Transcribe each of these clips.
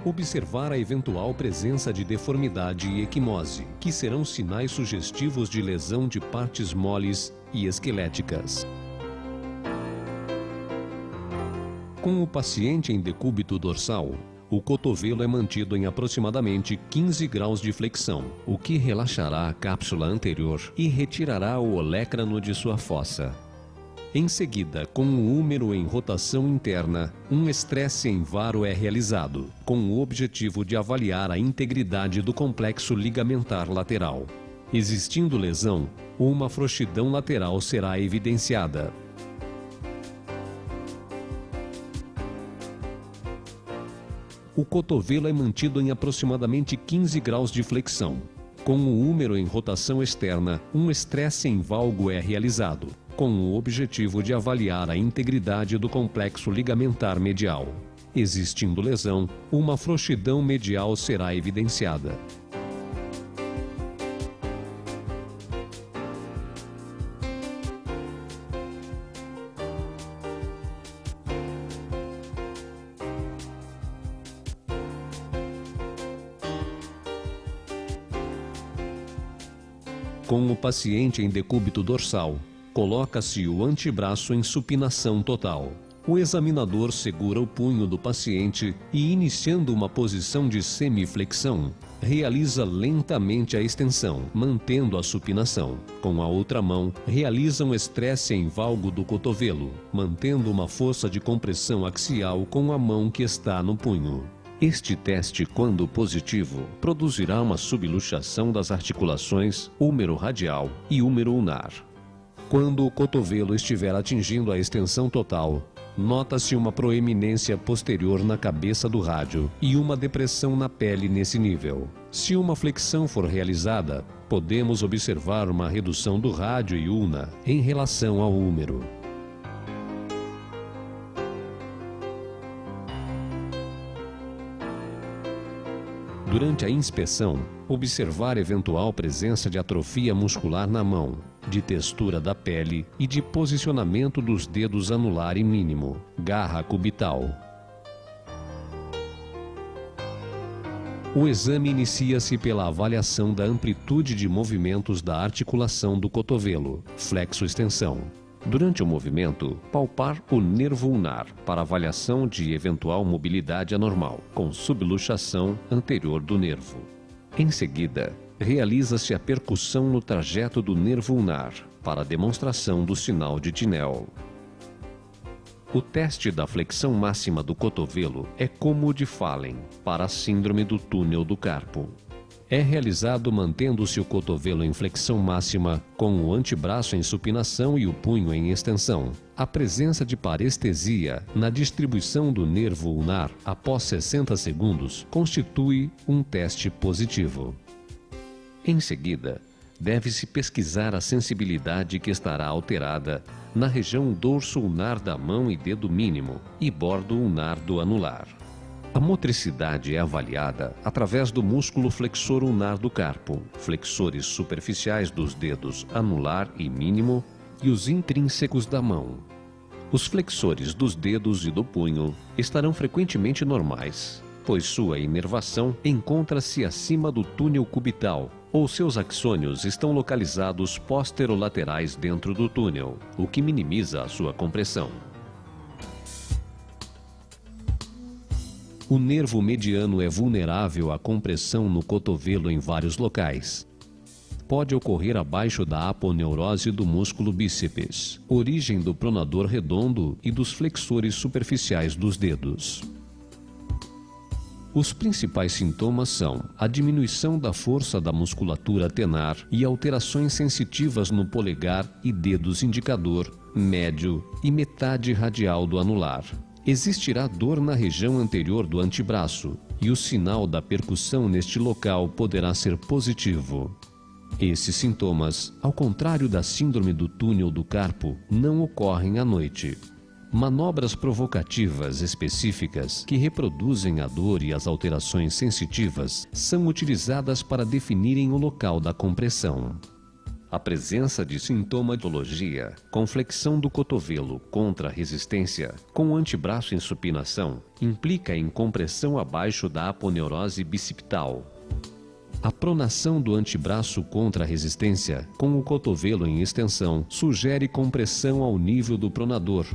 Observar a eventual presença de deformidade e equimose, que serão sinais sugestivos de lesão de partes moles e esqueléticas. Com o paciente em decúbito dorsal, o cotovelo é mantido em aproximadamente 15 graus de flexão, o que relaxará a cápsula anterior e retirará o olecrano de sua fossa. Em seguida, com o húmero em rotação interna, um estresse em varo é realizado, com o objetivo de avaliar a integridade do complexo ligamentar lateral. Existindo lesão, uma frouxidão lateral será evidenciada. O cotovelo é mantido em aproximadamente 15 graus de flexão. Com o húmero em rotação externa, um estresse em valgo é realizado, com o objetivo de avaliar a integridade do complexo ligamentar medial. Existindo lesão, uma frouxidão medial será evidenciada. Com o paciente em decúbito dorsal, coloca-se o antebraço em supinação total. O examinador segura o punho do paciente e, iniciando uma posição de semiflexão, realiza lentamente a extensão, mantendo a supinação. Com a outra mão, realiza um estresse em valgo do cotovelo, mantendo uma força de compressão axial com a mão que está no punho. Este teste, quando positivo, produzirá uma subluxação das articulações húmero-radial e húmero-ulnar. Quando o cotovelo estiver atingindo a extensão total, nota-se uma proeminência posterior na cabeça do rádio e uma depressão na pele nesse nível. Se uma flexão for realizada, podemos observar uma redução do rádio e ulna em relação ao húmero. Durante a inspeção, observar eventual presença de atrofia muscular na mão, de textura da pele e de posicionamento dos dedos anular e mínimo, garra cubital. O exame inicia-se pela avaliação da amplitude de movimentos da articulação do cotovelo, flexo-extensão. Durante o movimento, palpar o nervo ulnar para avaliação de eventual mobilidade anormal, com subluxação anterior do nervo. Em seguida, realiza-se a percussão no trajeto do nervo ulnar para demonstração do sinal de Tinel. O teste da flexão máxima do cotovelo é como o de Fallen, para a síndrome do túnel do carpo. É realizado mantendo-se o cotovelo em flexão máxima, com o antebraço em supinação e o punho em extensão. A presença de parestesia na distribuição do nervo ulnar após 60 segundos constitui um teste positivo. Em seguida, deve-se pesquisar a sensibilidade que estará alterada na região dorso ulnar da mão e dedo mínimo e bordo ulnar do anular. A motricidade é avaliada através do músculo flexor ulnar do carpo, flexores superficiais dos dedos anular e mínimo e os intrínsecos da mão. Os flexores dos dedos e do punho estarão frequentemente normais, pois sua inervação encontra-se acima do túnel cubital, ou seus axônios estão localizados posterolaterais dentro do túnel, o que minimiza a sua compressão. O nervo mediano é vulnerável à compressão no cotovelo em vários locais. Pode ocorrer abaixo da aponeurose do músculo bíceps, origem do pronador redondo e dos flexores superficiais dos dedos. Os principais sintomas são a diminuição da força da musculatura tenar e alterações sensitivas no polegar e dedos indicador, médio e metade radial do anular. Existirá dor na região anterior do antebraço e o sinal da percussão neste local poderá ser positivo. Esses sintomas, ao contrário da síndrome do túnel do carpo, não ocorrem à noite. Manobras provocativas específicas que reproduzem a dor e as alterações sensitivas são utilizadas para definirem o local da compressão. A presença de sintomatologia com flexão do cotovelo contra resistência, com antebraço em supinação, implica em compressão abaixo da aponeurose bicipital. A pronação do antebraço contra resistência, com o cotovelo em extensão, sugere compressão ao nível do pronador.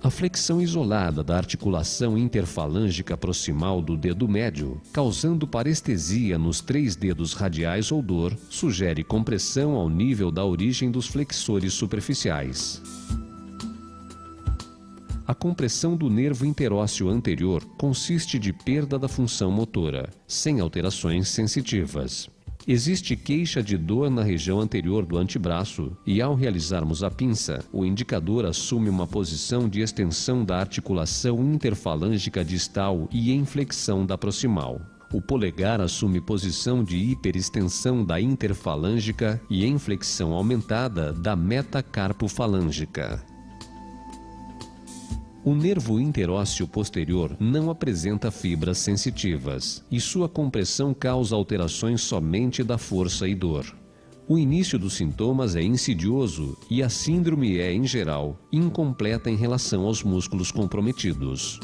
A flexão isolada da articulação interfalângica proximal do dedo médio, causando parestesia nos 3 dedos radiais ou dor, sugere compressão ao nível da origem dos flexores superficiais. A compressão do nervo interósseo anterior consiste de perda da função motora, sem alterações sensitivas. Existe queixa de dor na região anterior do antebraço e, ao realizarmos a pinça, o indicador assume uma posição de extensão da articulação interfalângica distal e em flexão da proximal. O polegar assume posição de hiperextensão da interfalângica e em flexão aumentada da metacarpofalângica. O nervo interósseo posterior não apresenta fibras sensitivas e sua compressão causa alterações somente da força e dor. O início dos sintomas é insidioso e a síndrome é, em geral, incompleta em relação aos músculos comprometidos.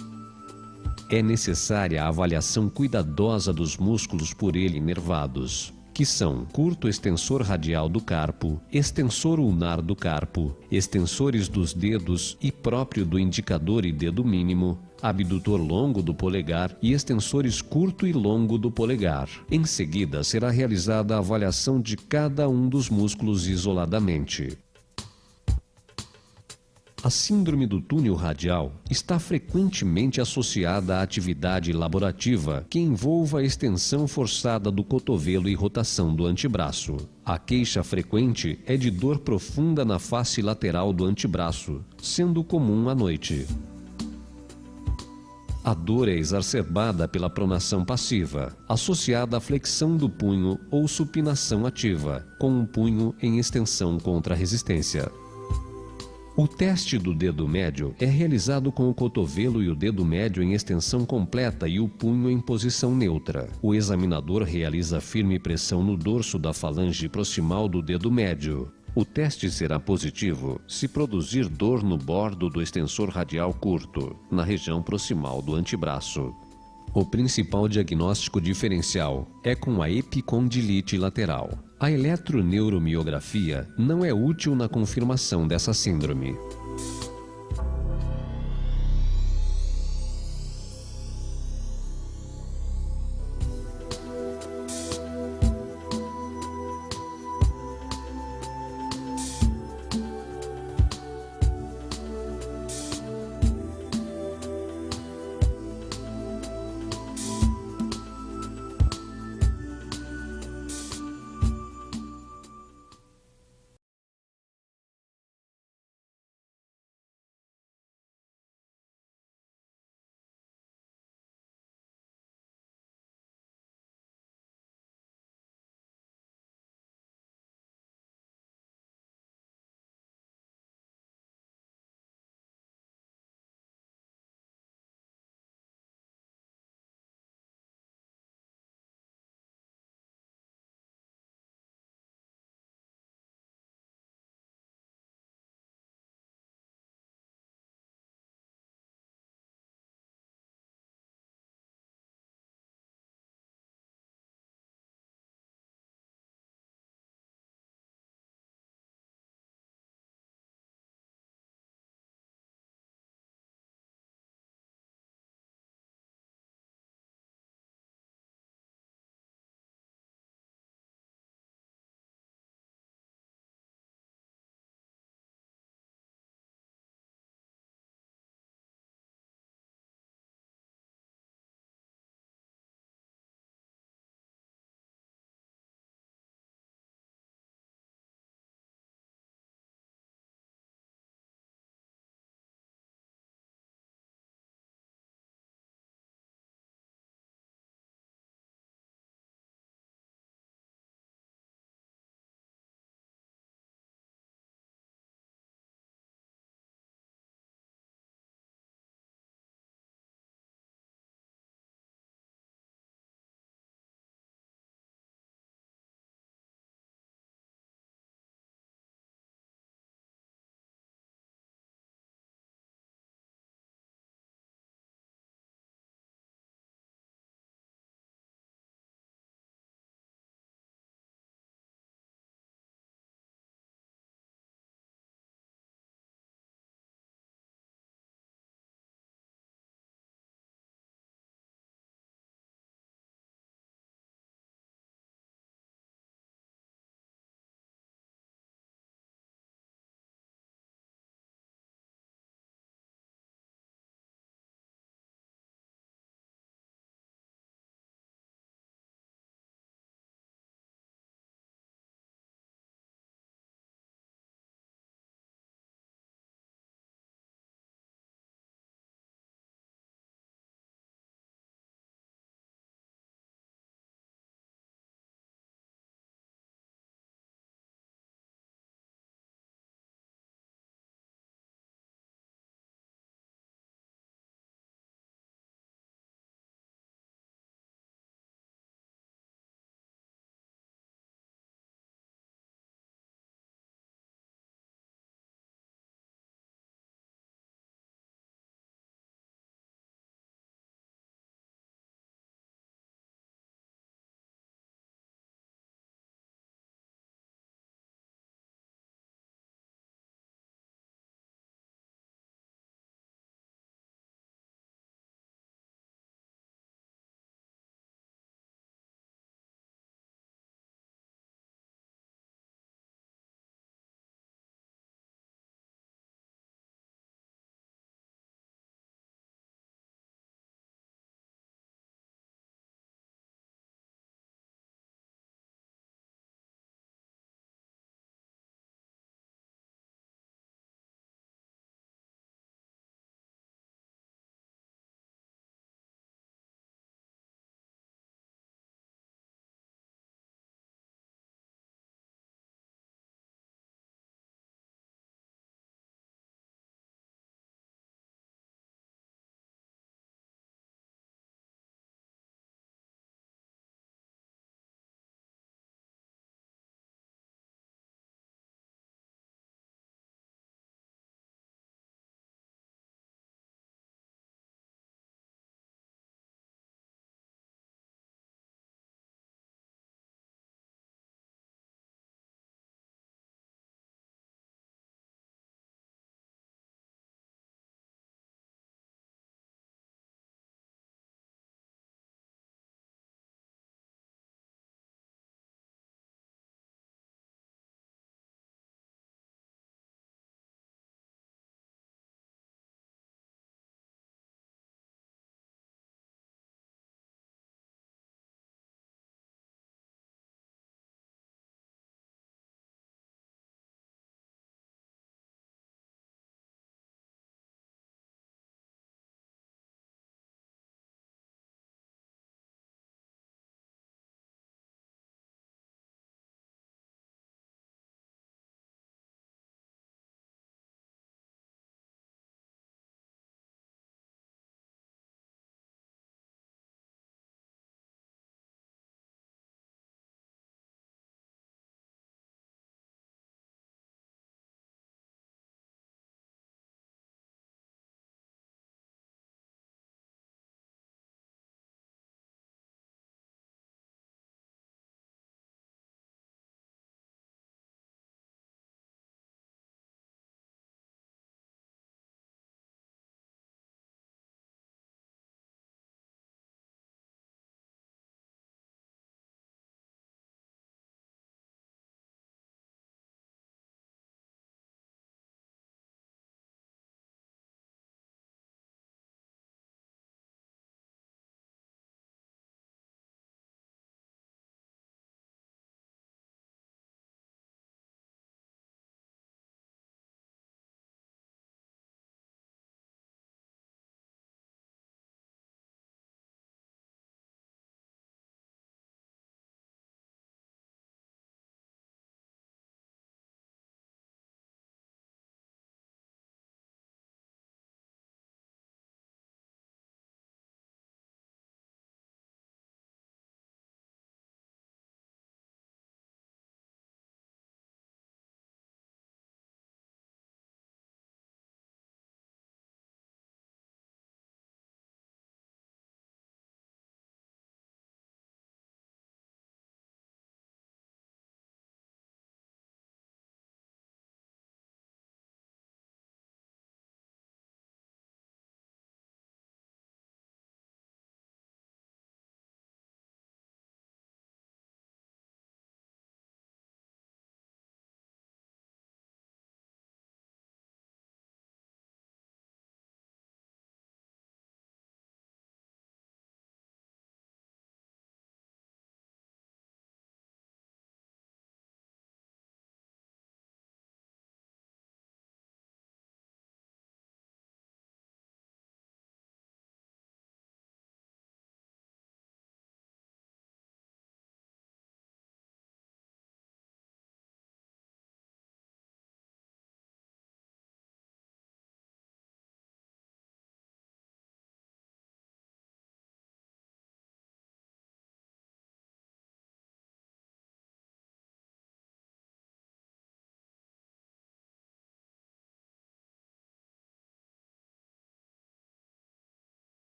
É necessária a avaliação cuidadosa dos músculos por ele inervados, que são curto extensor radial do carpo, extensor ulnar do carpo, extensores dos dedos e próprio do indicador e dedo mínimo, abdutor longo do polegar e extensores curto e longo do polegar. Em seguida, será realizada a avaliação de cada um dos músculos isoladamente. A síndrome do túnel radial está frequentemente associada à atividade laborativa que envolva a extensão forçada do cotovelo e rotação do antebraço. A queixa frequente é de dor profunda na face lateral do antebraço, sendo comum à noite. A dor é exacerbada pela pronação passiva, associada à flexão do punho ou supinação ativa, com o punho em extensão contra a resistência. O teste do dedo médio é realizado com o cotovelo e o dedo médio em extensão completa e o punho em posição neutra. O examinador realiza firme pressão no dorso da falange proximal do dedo médio. O teste será positivo se produzir dor no bordo do extensor radial curto, na região proximal do antebraço. O principal diagnóstico diferencial é com a epicondilite lateral. A eletroneuromiografia não é útil na confirmação dessa síndrome.